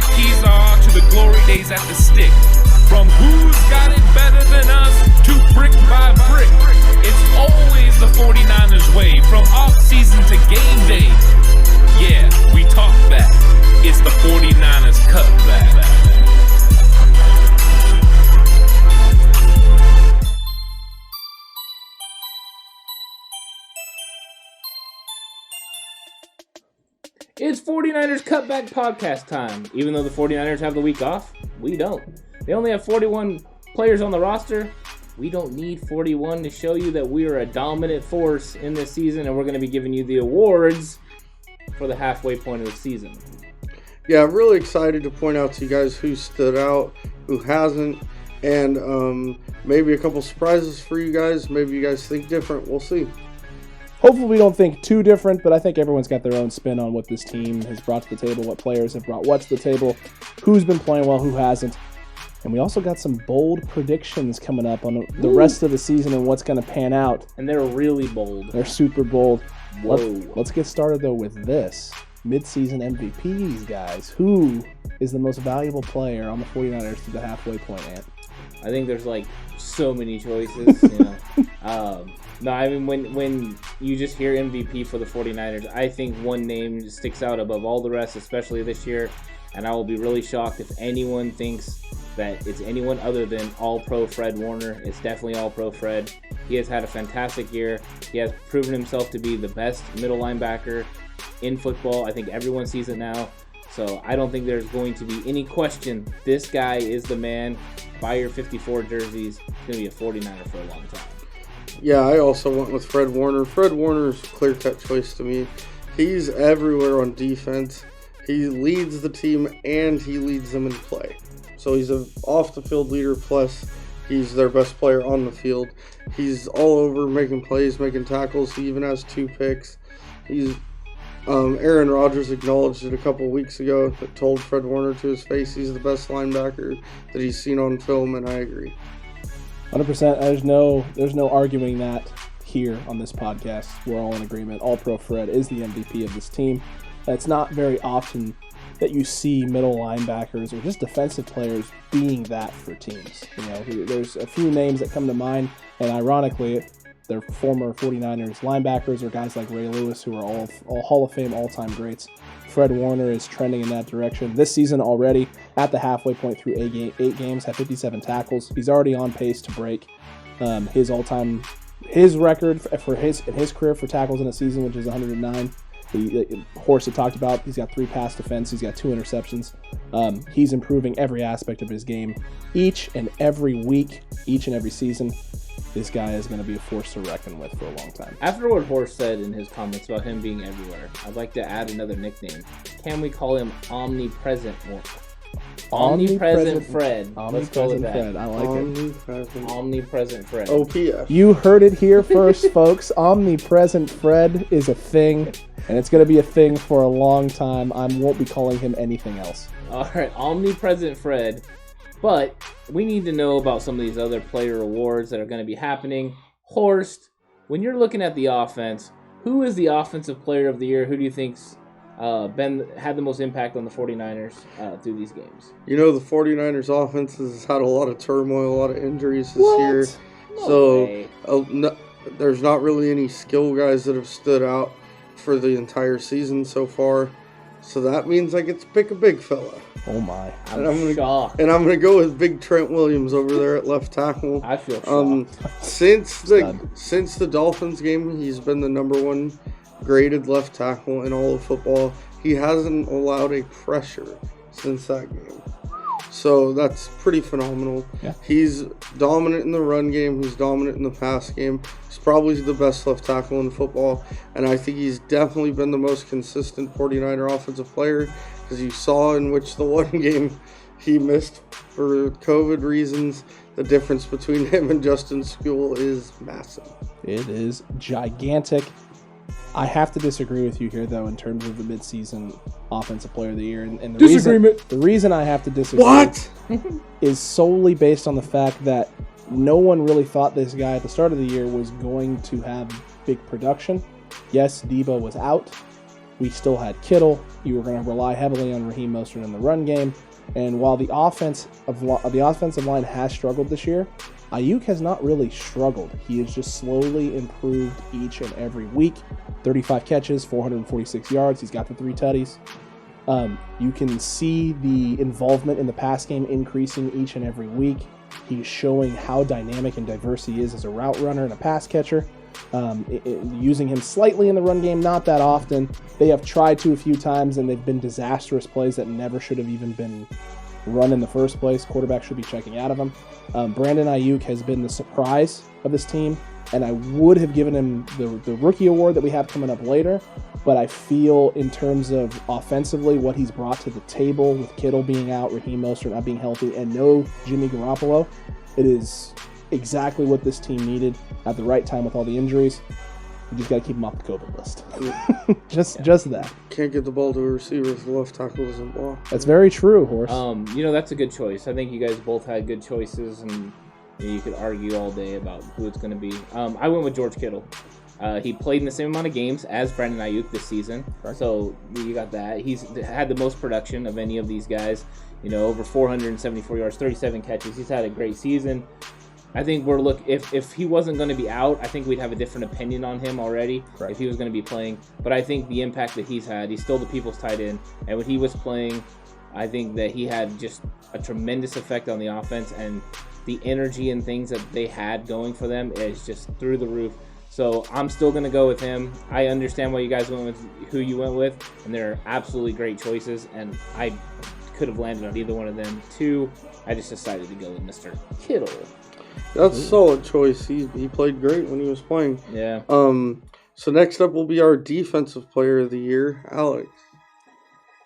the keys are to the glory days at the stick. From who's got it better than us to brick by brick. It's always the 49ers way, from off-season to game day. Yeah, we talk back. It's the 49ers Cutback. It's 49ers Cutback Podcast time. Even though the 49ers have the week off, we don't. They only have 41 players on the roster. We don't need 41 to show you that we are a dominant force in this season, and we're going to be giving you the awards for the halfway point of the season. Yeah, I'm really excited to point out to you guys who stood out, who hasn't, and maybe a couple surprises for you guys. Maybe you guys think different. We'll see. Hopefully we don't think too different, but I think everyone's got their own spin on what this team has brought to the table, what players have brought what to the table, who's been playing well, who hasn't. And we also got some bold predictions coming up on the rest of the season and what's going to pan out. And they're really bold. They're super bold. Whoa. Let's get started, though, with this. Midseason MVPs, guys. Who is the most valuable player on the 49ers to the halfway point, Ant? I think there's like so many choices. You know? No, I mean, when you just hear MVP for the 49ers, I think one name sticks out above all the rest, especially this year. And I will be really shocked if anyone thinks that it's anyone other than All-Pro Fred Warner. It's definitely All-Pro Fred. He has had a fantastic year. He has proven himself to be the best middle linebacker in football. I think everyone sees it now. So I don't think there's going to be any question. This guy is the man. Buy your 54 jerseys. He's going to be a 49er for a long time. Yeah, I also went with Fred Warner. Fred Warner is a clear-cut choice to me. He's everywhere on defense. He leads the team and he leads them in play. So he's an off-the-field leader, plus he's their best player on the field. He's all over making plays, making tackles. He even has 2 picks. He's Aaron Rodgers acknowledged it a couple weeks ago that told Fred Warner to his face he's the best linebacker that he's seen on film, and I agree. 100%. There's no arguing that here on this podcast. We're all in agreement. All-Pro Fred is the MVP of this team. It's not very often that you see middle linebackers or just defensive players being that for teams. You know, there's a few names that come to mind, and ironically, they're former 49ers linebackers or guys like Ray Lewis, who are all Hall of Fame all-time greats. Fred Warner is trending in that direction. This season already, at the halfway point through 8 games, had 57 tackles. He's already on pace to break his record for his career for tackles in a season, which is 109. Horst had talked about, he's got 3 pass defense, he's got 2 interceptions. He's improving every aspect of his game each and every week, each and every season. This guy is going to be a force to reckon with for a long time. After what Horst said in his comments about him being everywhere, I'd like to add another nickname. Can we call him Omnipresent? Omnipresent Fred. Let's call it that. Fred. I like it. Omnipresent Fred. OPF. You heard it here first, folks. Omnipresent Fred is a thing, and it's going to be a thing for a long time. I won't be calling him anything else. All right, Omnipresent Fred. But we need to know about some of these other player awards that are going to be happening. Horst, when you're looking at the offense, who is the offensive player of the year? Who do you think's had the most impact on the 49ers through these games? You know, the 49ers offense has had a lot of turmoil, a lot of injuries this year. No, there's not really any skill guys that have stood out for the entire season so far. So that means I get to pick a big fella. Oh my! I'm shocked. And I'm gonna go with big Trent Williams over there at left tackle. I feel shocked. Since the Dolphins game, he's been the number 1 graded left tackle in all of football. He hasn't allowed a pressure since that game. So that's pretty phenomenal. Yeah. He's dominant in the run game. He's dominant in the pass game. He's probably the best left tackle in football. And I think he's definitely been the most consistent 49er offensive player, because you saw in which the one game he missed for COVID reasons, the difference between him and Justin Skule is massive. It is gigantic. I have to disagree with you here, though, in terms of the midseason offensive player of the year. And the reason I have to disagree is solely based on the fact that no one really thought this guy at the start of the year was going to have big production. Yes, Debo was out. we still had Kittle. You were going to rely heavily on Raheem Mostert in the run game. And while the offensive line has struggled this year, Nyuk has not really struggled. He has just slowly improved each and every week. 35 catches, 446 yards. He's got the 3 tutties. You can see the involvement in the pass game increasing each and every week. He's showing how dynamic and diverse he is as a route runner and a pass catcher. Using him slightly in the run game, not that often. They have tried to a few times, and they've been disastrous plays that never should have even been run in the first place. Quarterback should be checking out of him. Brandon Nyuk has been the surprise of this team, and I would have given him the rookie award that we have coming up later, but I feel in terms of offensively what he's brought to the table with Kittle being out, Raheem Mostert not being healthy, and no Jimmy Garoppolo, it is exactly what this team needed at the right time with all the injuries. You just got to keep him off the COVID list. Just that. Can't get the ball to a receiver if the left tackle doesn't block. That's very true, Horse. That's a good choice. I think you guys both had good choices, and you could argue all day about who it's going to be. I went with George Kittle. He played in the same amount of games as Brandon Nyuk this season, so you got that. He's had the most production of any of these guys. Over 474 yards, 37 catches. He's had a great season. I think if he wasn't going to be out, I think we'd have a different opinion on him already if he was going to be playing. But I think the impact that he's had, he's still the people's tight end. And when he was playing, I think that he had just a tremendous effect on the offense, and the energy and things that they had going for them is just through the roof. So I'm still going to go with him. I understand why you guys went with who you went with, and they're absolutely great choices, and I could have landed on either one of them too. I just decided to go with Mr. Kittle. That's a solid choice. He played great when he was playing. Yeah. So next up will be our defensive player of the year, Alex.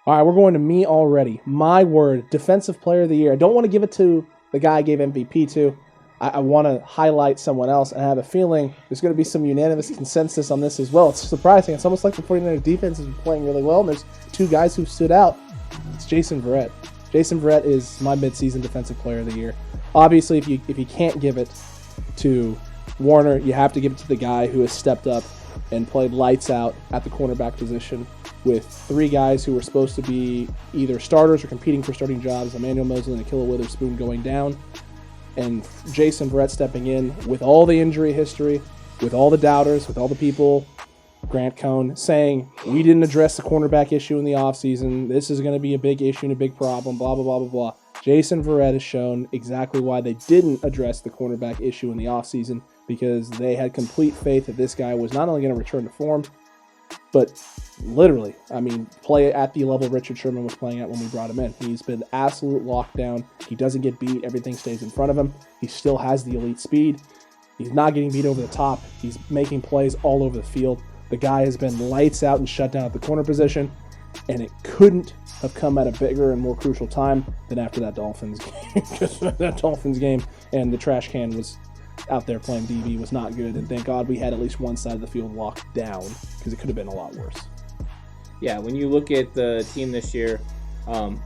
All right, we're going to me already. My word, defensive player of the year. I don't want to give it to the guy I gave MVP to. I want to highlight someone else, and I have a feeling there's going to be some unanimous consensus on this as well. It's surprising. It's almost like the 49ers defense has been playing really well, and there's 2 guys who stood out. It's Jason Verrette. Jason Verrette is my midseason defensive player of the year. Obviously, if you can't give it to Warner, you have to give it to the guy who has stepped up and played lights out at the cornerback position with 3 guys who were supposed to be either starters or competing for starting jobs, Emmanuel Mosley and Ahkello Witherspoon going down, and Jason Verrette stepping in with all the injury history, with all the doubters, with all the people, Grant Cohn, saying, we didn't address the cornerback issue in the offseason, this is going to be a big issue and a big problem, blah, blah, blah, blah, blah. Jason Verrette has shown exactly why they didn't address the cornerback issue in the offseason, because they had complete faith that this guy was not only going to return to form, but literally, play at the level Richard Sherman was playing at when we brought him in. He's been absolute lockdown. He doesn't get beat. Everything stays in front of him. He still has the elite speed. He's not getting beat over the top. He's making plays all over the field. The guy has been lights out and shut down at the corner position, and it couldn't have come at a bigger and more crucial time than after that Dolphins game. Because that Dolphins game and the trash can was out there playing DB was not good, and thank God we had at least one side of the field locked down, because it could have been a lot worse. Yeah, when you look at the team this year,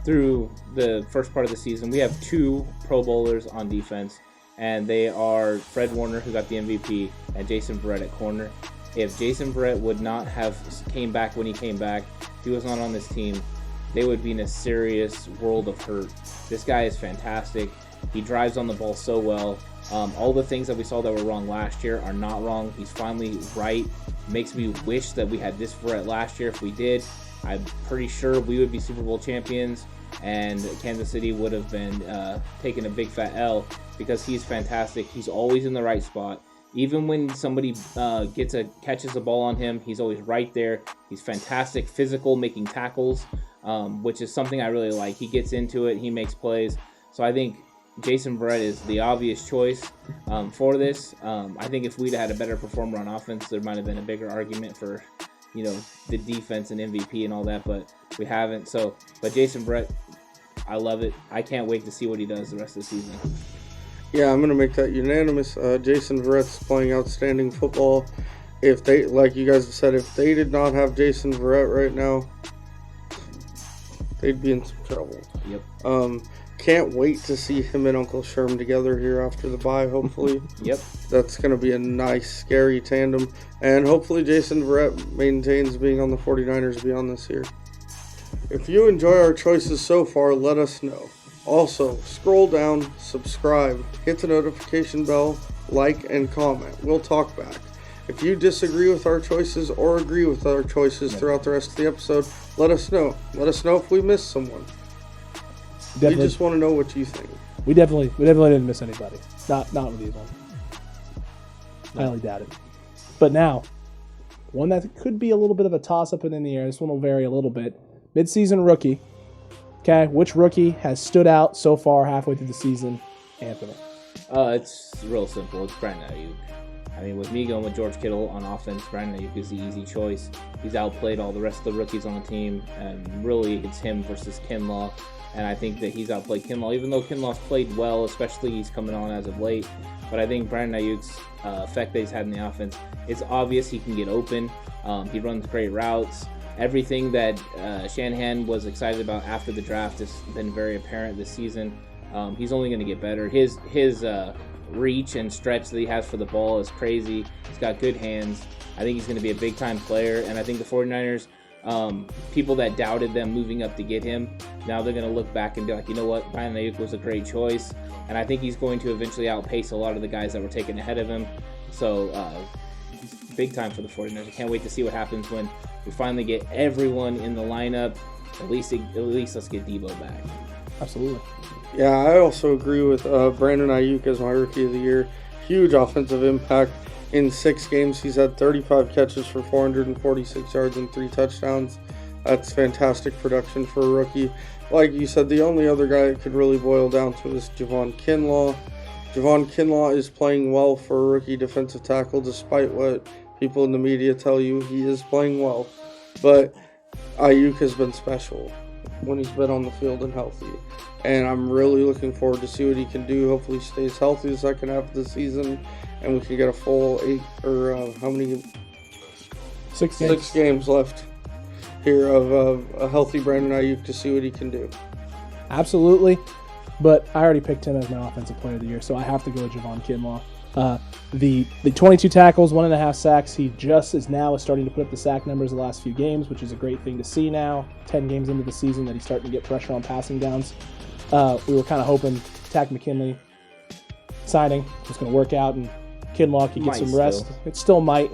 through the first part of the season, we have 2 Pro Bowlers on defense, and they are Fred Warner, who got the MVP, and Jason Verrette at corner. If Jason Verrette would not have came back when he came back, if he was not on this team, they would be in a serious world of hurt. This guy is fantastic. He drives on the ball so well. All the things that we saw that were wrong last year are not wrong. He's finally right. Makes me wish that we had this Verrette last year. If we did, I'm pretty sure we would be Super Bowl champions, and Kansas City would have been taking a big fat L, because he's fantastic. He's always in the right spot. Even when somebody catches a ball on him, he's always right there. He's fantastic, physical, making tackles, which is something I really like. He gets into it. He makes plays. So I think Jason Verrette is the obvious choice for this. I think if we'd had a better performer on offense, there might have been a bigger argument for, the defense and MVP and all that, but we haven't. But Jason Verrette, I love it. I can't wait to see what he does the rest of the season. Yeah, I'm going to make that unanimous. Jason Verrette's playing outstanding football. If they, like you guys have said, if they did not have Jason Verrette right now, they'd be in some trouble. Yep. Can't wait to see him and Uncle Sherm together here after the bye, hopefully. Yep. That's going to be a nice, scary tandem. And hopefully Jason Verrette maintains being on the 49ers beyond this year. If you enjoy our choices so far, let us know. Also, scroll down, subscribe, hit the notification bell, like, and comment. We'll talk back. If you disagree with our choices or agree with our choices throughout the rest of the episode, let us know. Let us know if we missed someone. We just want to know what you think. We definitely didn't miss anybody. Not with these ones. I highly doubt it. But now, one that could be a little bit of a toss-up and in the air. This one will vary a little bit. Midseason rookie. Okay, which rookie has stood out so far halfway through the season? Anthony. It's real simple. It's Brandon Nyuk. I mean, with me going with George Kittle on offense, Brandon Nyuk is the easy choice. He's outplayed all the rest of the rookies on the team, and really it's him versus Kinlaw. And I think that he's outplayed Kinlaw, even though Kinlaw's played well, especially he's coming on as of late. But I think Brandon Nyuk's effect that he's had in the offense, it's obvious he can get open. He runs great routes. Everything that Shanahan was excited about after the draft has been very apparent this season. He's only going to get better. His reach and stretch that he has for the ball is crazy. He's got good hands. I think he's going to be a big-time player, and I think the 49ers, people that doubted them moving up to get him, now they're going to look back and be like, you know what, Brandon Nyuk was a great choice, and I think he's going to eventually outpace a lot of the guys that were taken ahead of him. So, big time for the 49ers. I can't wait to see what happens when we finally get everyone in the lineup. At least let's get Debo back. Absolutely. Yeah, I also agree with Brandon Nyuk as my Rookie of the Year. Huge offensive impact. In 6 games, he's had 35 catches for 446 yards and 3 touchdowns. That's fantastic production for a rookie. Like you said, the only other guy it could really boil down to is Javon Kinlaw. Javon Kinlaw is playing well for a rookie defensive tackle, despite what people in the media tell you. He is playing well. But Nyuk has been special when he's been on the field and healthy. And I'm really looking forward to see what he can do. Hopefully he stays healthy the second half of the season, and we can get a full 8 or how many? 6 games. 6 games left here of a healthy Brandon Nyuk to see what he can do. Absolutely. But I already picked him as my offensive player of the year, so I have to go with Javon Kinlaw. The 22 tackles, 1.5 sacks. He just is starting to put up the sack numbers the last few games, which is a great thing to see now. 10 games into the season that he's starting to get pressure on passing downs. We were kind of hoping Takk McKinley signing was going to work out and Kinlaw could get some rest. It still might.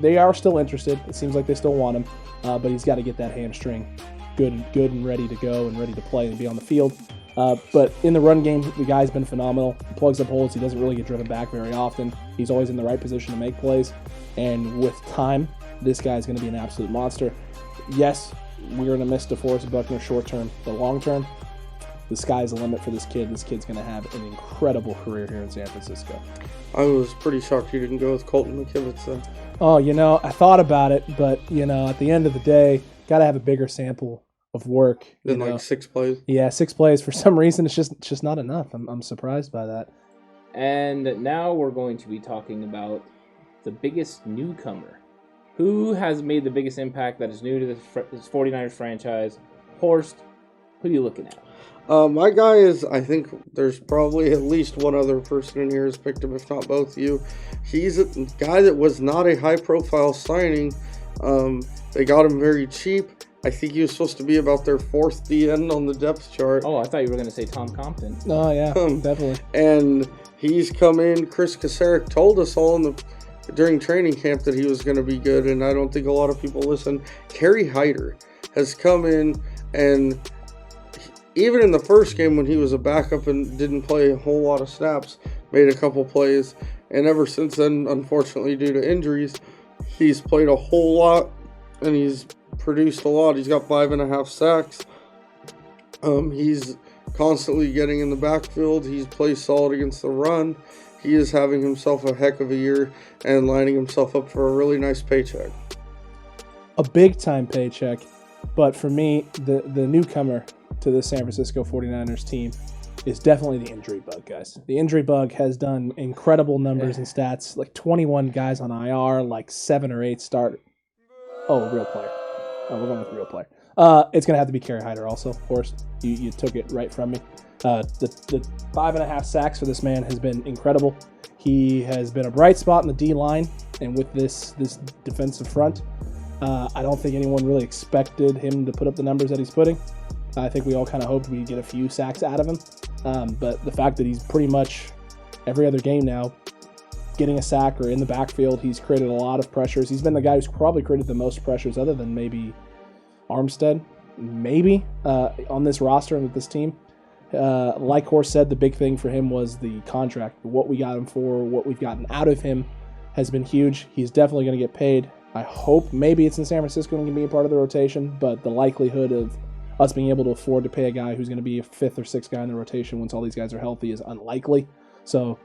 They are still interested. It seems like they still want him, but he's got to get that hamstring good and ready to go and ready to play and be on the field. But in the run game, the guy's been phenomenal. He plugs up holes. He doesn't really get driven back very often. He's always in the right position to make plays. And with time, this guy's going to be an absolute monster. Yes, we're going to miss DeForest Buckner short term, but long term, the sky's the limit for this kid. This kid's going to have an incredible career here in San Francisco. I was pretty shocked you didn't go with Colton McKivitz though. Oh, I thought about it, but, at the end of the day, got to have a bigger sample of work. Than like 6 plays? Yeah, 6 plays. For some reason, it's just not enough. I'm surprised by that. And now we're going to be talking about the biggest newcomer. Who has made the biggest impact that is new to this 49ers franchise? Horst, who are you looking at? My guy is, I think there's probably at least one other person in here who's picked him, if not both of you. He's a guy that was not a high-profile signing. They got him very cheap. I think he was supposed to be about their 4th DN on the depth chart. Oh, I thought you were going to say Tom Compton. Oh, yeah, definitely. And he's come in. Chris Kasarik told us all during training camp that he was going to be good, and I don't think a lot of people listen. Carrie Hyder has come in, and even in the first game when he was a backup and didn't play a whole lot of snaps, made a couple plays. And ever since then, unfortunately, due to injuries, he's played a whole lot, and he's produced a lot. He's got 5.5 sacks. He's constantly getting in the backfield. He's played solid against the run. He is having himself a heck of a year and lining himself up for a really nice paycheck. A big-time paycheck. But for me, the newcomer to the San Francisco 49ers team is definitely the injury bug, guys. The injury bug has done incredible numbers and stats, like 21 guys on IR, like 7 or 8 start. Oh, real player. Oh, we're going with real player. It's going to have to be Carrie Hyder also, of course. You took it right from me. The 5.5 sacks for this man has been incredible. He has been a bright spot in the D-line, and with this defensive front, I don't think anyone really expected him to put up the numbers that he's putting. I think we all kind of hoped we'd get a few sacks out of him, but the fact that he's pretty much every other game now getting a sack or in the backfield, he's created a lot of pressures. He's been the guy who's probably created the most pressures other than maybe Armstead, on this roster and with this team. Like Horst said, the big thing for him was the contract. What we got him for, what we've gotten out of him has been huge. He's definitely going to get paid. I hope maybe it's in San Francisco and can be a part of the rotation, but the likelihood of us being able to afford to pay a guy who's going to be a 5th or 6th guy in the rotation once all these guys are healthy is unlikely. So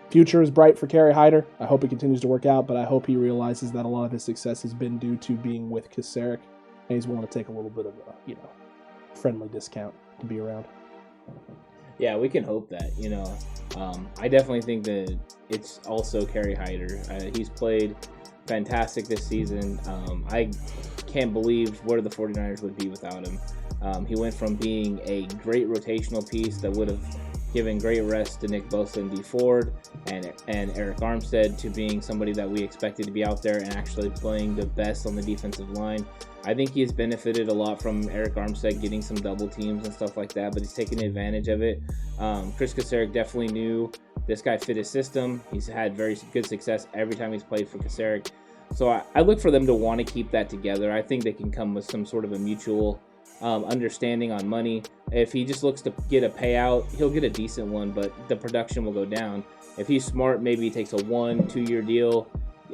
future is bright for Carrie Hyder. I hope it continues to work out, but I hope he realizes that a lot of his success has been due to being with Kasarik, and he's willing to take a little bit of a, friendly discount to be around. Yeah, we can hope that, I definitely think that it's also Carrie Hyder. He's played fantastic this season. I can't believe where the 49ers would be without him. He went from being a great rotational piece that would have given great rest to Nick Bosa and Dee Ford and Eric Armstead to being somebody that we expected to be out there and actually playing the best on the defensive line. I think he's benefited a lot from Eric Armstead getting some double teams and stuff like that, but he's taken advantage of it. Chris Kasarik definitely knew this guy fit his system. He's had very good success every time he's played for Kasarik. So I look for them to want to keep that together. I think they can come with some sort of a mutual understanding on money. If he just looks to get a payout, he'll get a decent one, but the production will go down. If he's smart, maybe he takes a 1-2 year deal,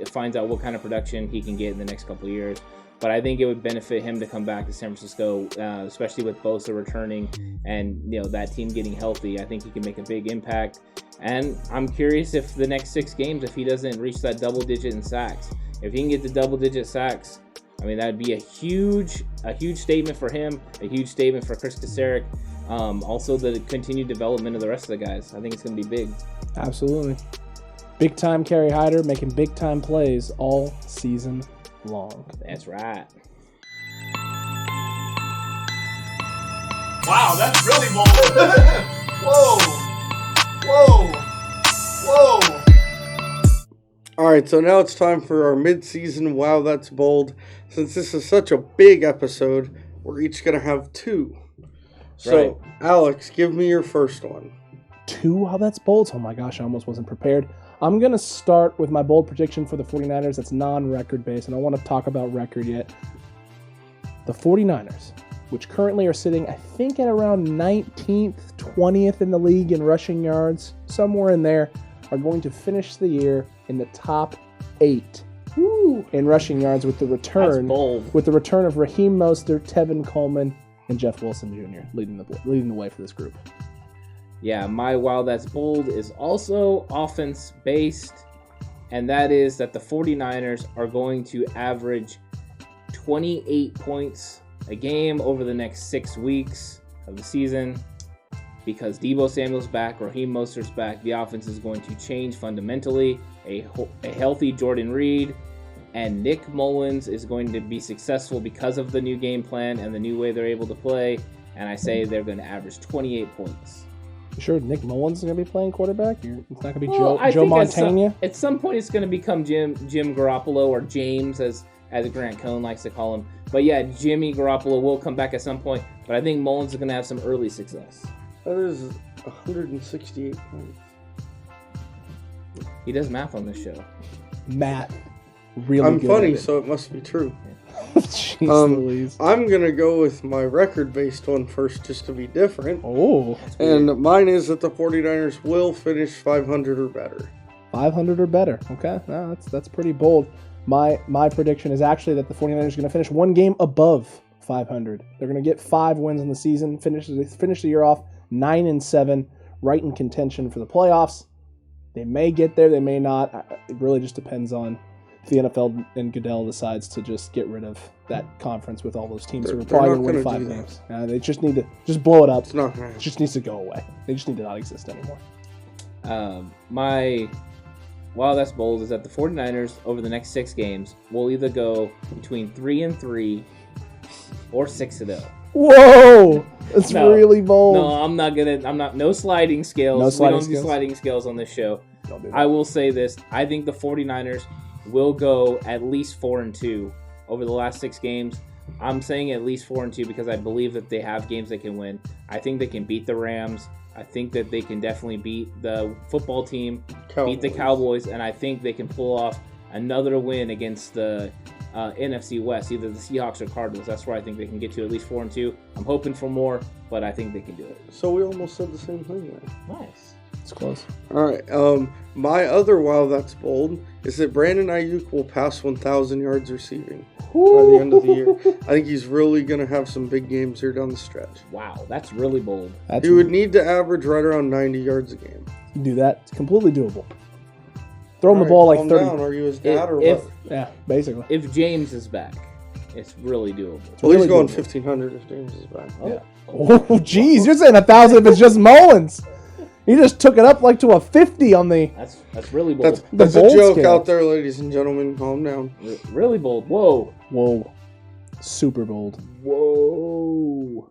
finds out what kind of production he can get in the next couple of years. But I think it would benefit him to come back to San Francisco, especially with Bosa returning and that team getting healthy. I think he can make a big impact. And I'm curious if the next 6 games, if he doesn't reach that double digit in sacks, if he can get the double digit sacks, I mean, that would be a huge statement for him, a huge statement for Chris Kasarik. Also, the continued development of the rest of the guys. I think it's going to be big. Absolutely. Big time Carrie Hyder making big time plays all season long. That's right. Wow, that's really bold. Whoa. All right, so now it's time for our mid-season Wow, That's Bold. Since this is such a big episode, we're each going to have 2. So, right. Alex, give me your first one. 2 Wow, That's Bold? Oh my gosh, I almost wasn't prepared. I'm going to start with my bold prediction for the 49ers that's non-record based, and I want to talk about record yet. The 49ers, which currently are sitting, I think, at around 19th, 20th in the league in rushing yards, somewhere in there, are going to finish the year in the top 8 in rushing yards with the return of Raheem Mostert, Tevin Coleman, and Jeff Wilson Jr. leading the way for this group. Yeah, my Wow That's Bold is also offense-based, and that is that the 49ers are going to average 28 points a game over the next 6 weeks of the season. Because Deebo Samuel's back, Raheem Mostert's back, the offense is going to change fundamentally. A healthy Jordan Reed and Nick Mullins is going to be successful because of the new game plan and the new way they're able to play. And I say they're going to average 28 points. You sure Nick Mullins is going to be playing quarterback? It's not going to be Joe Montana? At some point, it's going to become Jim Garoppolo, or James, as Grant Cohn likes to call him. But yeah, Jimmy Garoppolo will come back at some point. But I think Mullins is going to have some early success. That is 168 points. He does math on this show. Math. Really I'm good funny, so it must be true. Jeez Louise. I'm going to go with my record-based one first just to be different. Oh. And mine is that the 49ers will finish 500 or better. 500 or better. Okay. No, that's pretty bold. My prediction is actually that the 49ers are going to finish one game above 500. They're going to get 5 wins in the season, finish the year off 9-7, right in contention for the playoffs. They may get there, they may not. It really just depends on if the NFL and Goodell decides to just get rid of that conference with all those teams who are probably going to win 5 games. They just need to blow it up. It's not going to. It just needs to go away. They just need to not exist anymore. Wow, that's bold, is that the 49ers over the next 6 games will either go between 3-3 or 6-0. Whoa! That's No. really bold. No, no sliding scales. No sliding we don't scales? do sliding scales on this show. Don't do that. I will say this. I think the 49ers will go at least 4-2 over the last 6 games. I'm saying at least 4-2 because I believe that they have games they can win. I think they can beat the Rams. I think that they can definitely beat the football team, beat the Cowboys, and I think they can pull off another win against the NFC West, either the Seahawks or Cardinals. That's where I think they can get to at least 4-2. I'm hoping for more, but I think they can do it. So we almost said the same thing there. Nice. It's close. All right. My other wow that's bold is that Brandon Ayuk will pass 1,000 yards receiving by the end of the year. I think he's really going to have some big games here down the stretch. Wow, that's really bold. He would need to average right around 90 yards a game. You do that. It's completely doable. Throw him the ball like calm 30. down. Are you his dad or If- what? Yeah, basically. If James is back, it's really doable. Well, he's really going doable. 1,500 if James is back. Oh, Oh, geez. You're saying 1,000 if it's just Mullins. He just took it up like to a 50 on the... that's really bold. That's a bold joke scale. out there, ladies and gentlemen. Calm down. Really bold. Whoa. Whoa. Super bold. Whoa.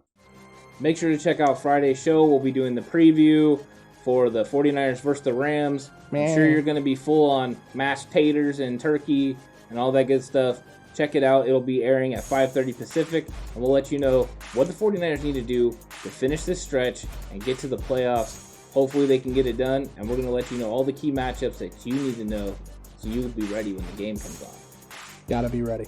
Make sure to check out Friday's show. We'll be doing the preview for the 49ers versus the Rams. I'm sure you're going to be full on mashed taters and turkey and all that good stuff. Check it out. It'll be airing at 5:30 Pacific, and we'll let you know what the 49ers need to do to finish this stretch and get to the playoffs. Hopefully they can get it done, and we're going to let you know all the key matchups that you need to know so you'll be ready when the game comes on. Gotta be ready.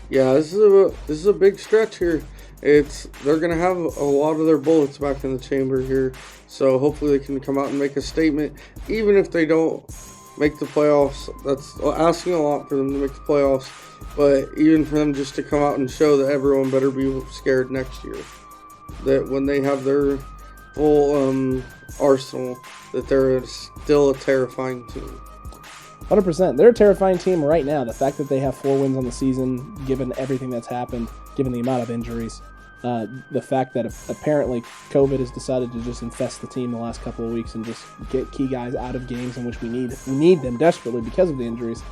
Yeah, this is a big stretch here. They're gonna have a lot of their bullets back in the chamber here, so hopefully they can come out and make a statement. Even if they don't make the playoffs, that's asking a lot for them to make the playoffs. But even for them just to come out and show that everyone better be scared next year, that when they have their full arsenal, that they're still a terrifying team. 100%. They're a terrifying team right now. The fact that they have 4 wins on the season, given everything that's happened, given the amount of injuries, the fact that apparently COVID has decided to just infest the team the last couple of weeks and just get key guys out of games in which we need them desperately because of the injuries.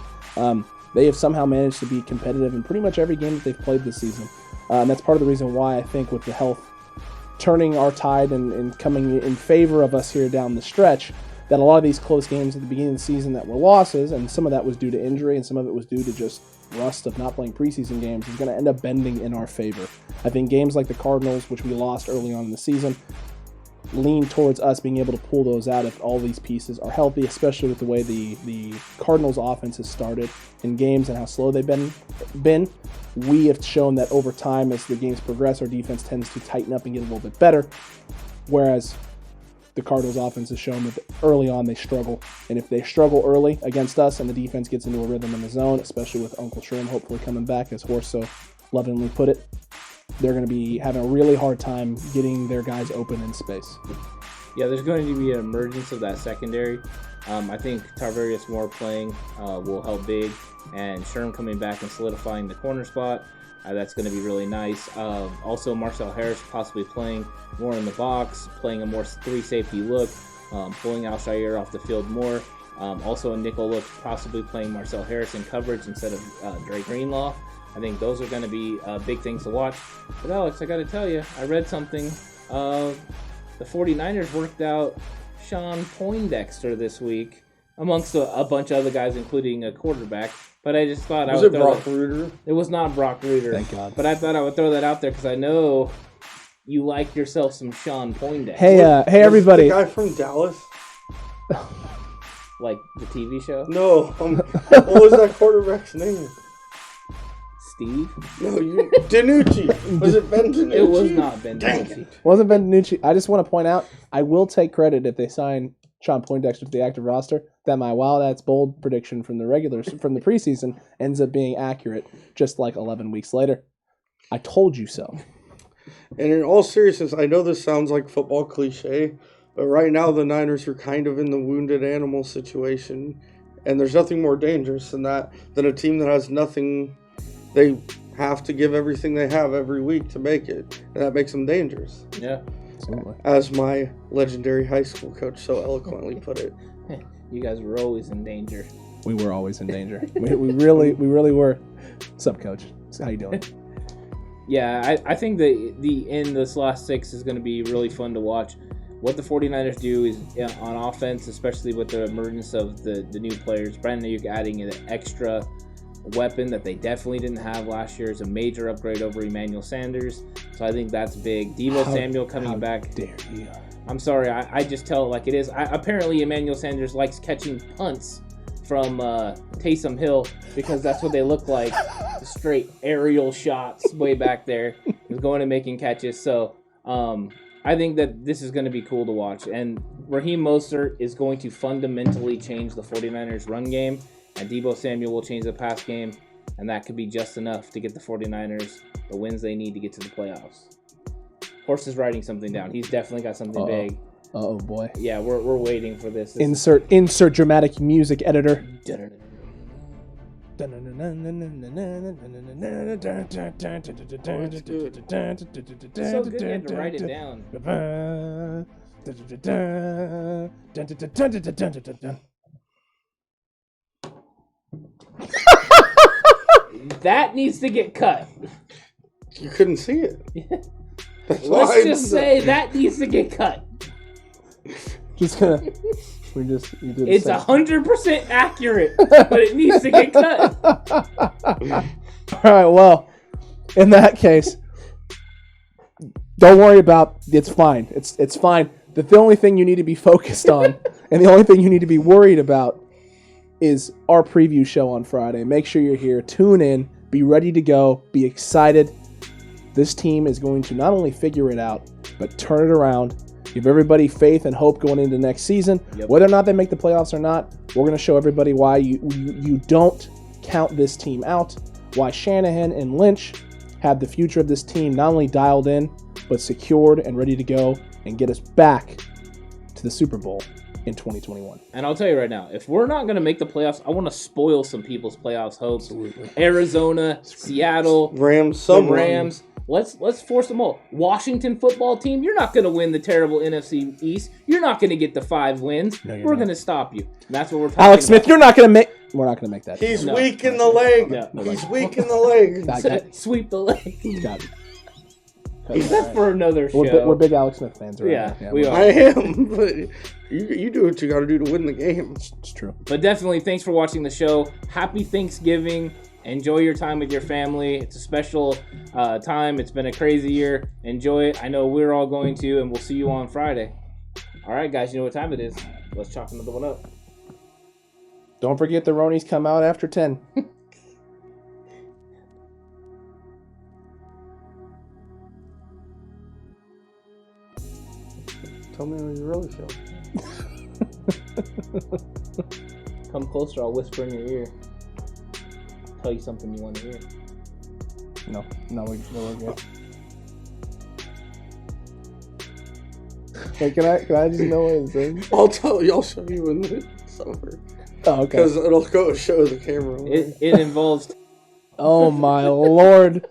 They have somehow managed to be competitive in pretty much every game that they've played this season. And that's part of the reason why I think with the health turning our tide and coming in favor of us here down the stretch, that a lot of these close games at the beginning of the season that were losses, and some of that was due to injury and some of it was due to just rust of not playing preseason games, is going to end up bending in our favor. I think games like the Cardinals, which we lost early on in the season, lean towards us being able to pull those out if all these pieces are healthy, especially with the way the Cardinals offense has started in games and how slow they've been. We have shown that over time, as the games progress, our defense tends to tighten up and get a little bit better, whereas the Cardinals offense has shown that early on they struggle. And if they struggle early against us and the defense gets into a rhythm in the zone, especially with Uncle Trim hopefully coming back, as Horst so lovingly put it, they're going to be having a really hard time getting their guys open in space. Yeah, there's going to be an emergence of that secondary. I think Tarvarius Moore playing will help big, and Sherm coming back and solidifying the corner spot. That's going to be really nice. Also, Marcel Harris possibly playing more in the box, playing a more 3-safety look, pulling Alshire off the field more. Also, a nickel look, possibly playing Marcel Harris in coverage instead of Dre Greenlaw. I think those are going to be big things to watch. But Alex, I got to tell you, I read something. The 49ers worked out Sean Poindexter this week amongst a bunch of other guys, including a quarterback. But I just thought Was it Brock Ruder? It was not Brock Ruder. Thank God. But I thought I would throw that out there because I know you like yourself some Sean Poindexter. Hey, everybody. The guy from Dallas? Like the TV show? No. What was that quarterback's name? Steve? No, DiNucci. Was it Ben DiNucci? It was not Ben Dang DiNucci. it. Wasn't Ben DiNucci. I just want to point out, I will take credit if they sign Sean Poindexter to the active roster, that my that's bold prediction from the preseason ends up being accurate just like 11 weeks later. I told you so. And in all seriousness, I know this sounds like football cliche, but right now the Niners are kind of in the wounded animal situation, and there's nothing more dangerous than that, than a team that has nothing. They have to give everything they have every week to make it, and that makes them dangerous. Yeah. Absolutely. As my legendary high school coach so eloquently put it. You guys were always in danger. We were always in danger. we really were. What's up, Coach? How you doing? Yeah, I think the end this last 6 is going to be really fun to watch. What the 49ers do is on offense, especially with the emergence of the new players, Brandon Nyuk adding an extra weapon that they definitely didn't have last year is a major upgrade over Emmanuel Sanders. So I think that's big. Deebo Samuel coming back. Dare you? I'm sorry, I just tell it like it is. Apparently Emmanuel Sanders likes catching punts from Taysom Hill because that's what they look like. Straight aerial shots way back there. He's going and making catches. So I think that this is going to be cool to watch. And Raheem Mostert is going to fundamentally change the 49ers run game. And Deebo Samuel will change the pass game. And that could be just enough to get the 49ers the wins they need to get to the playoffs. Horse is writing something down. He's definitely got something big. Oh boy. Yeah, we're waiting for this. Insert dramatic music editor. So good you had to write it down. That needs to get cut. You couldn't see it. Let's just say that needs to get cut. Just gonna. You did. It's 100% accurate, but it needs to get cut. All right. Well, in that case, don't worry about. It's fine. It's fine. The only thing you need to be focused on, and the only thing you need to be worried about, is our preview show on Friday. Make sure you're here. Tune in. Be ready to go. Be excited. This team is going to not only figure it out, but turn it around. Give everybody faith and hope going into next season. Yep. Whether or not they make the playoffs or not, we're going to show everybody why you don't count this team out, why Shanahan and Lynch have the future of this team not only dialed in, but secured and ready to go and get us back to the Super Bowl in 2021. And I'll tell you right now, if we're not going to make the playoffs, I want to spoil some people's playoffs hopes. Absolutely. Arizona, Seattle, Rams. Let's force them all. Washington football team, you're not going to win the terrible NFC East. You're not going to get the 5 wins. No, we're going to stop you. And that's what we're talking Alex Smith, about. We're not going to make that. He's weak in the leg. No. He's weak in the leg. Sweep the leg. Got it. That's for another show. We're big Alex Smith fans, right? Yeah, we are. I am, but you do what you got to do to win the game. It's true. But definitely, thanks for watching the show. Happy Thanksgiving. Enjoy your time with your family. It's a special time. It's been a crazy year. Enjoy it. I know we're all going to, and we'll see you on Friday. All right, guys, you know what time it is. Let's chalk another one up. Don't forget the Ronies come out after 10. Tell me how you really feel. Come closer. I'll whisper in your ear. Tell you something you want to hear. No, we're good. Hey, can I just know what it says? I'll show you in the summer. Oh, okay. Because it'll go show the camera. It involves. Oh my lord.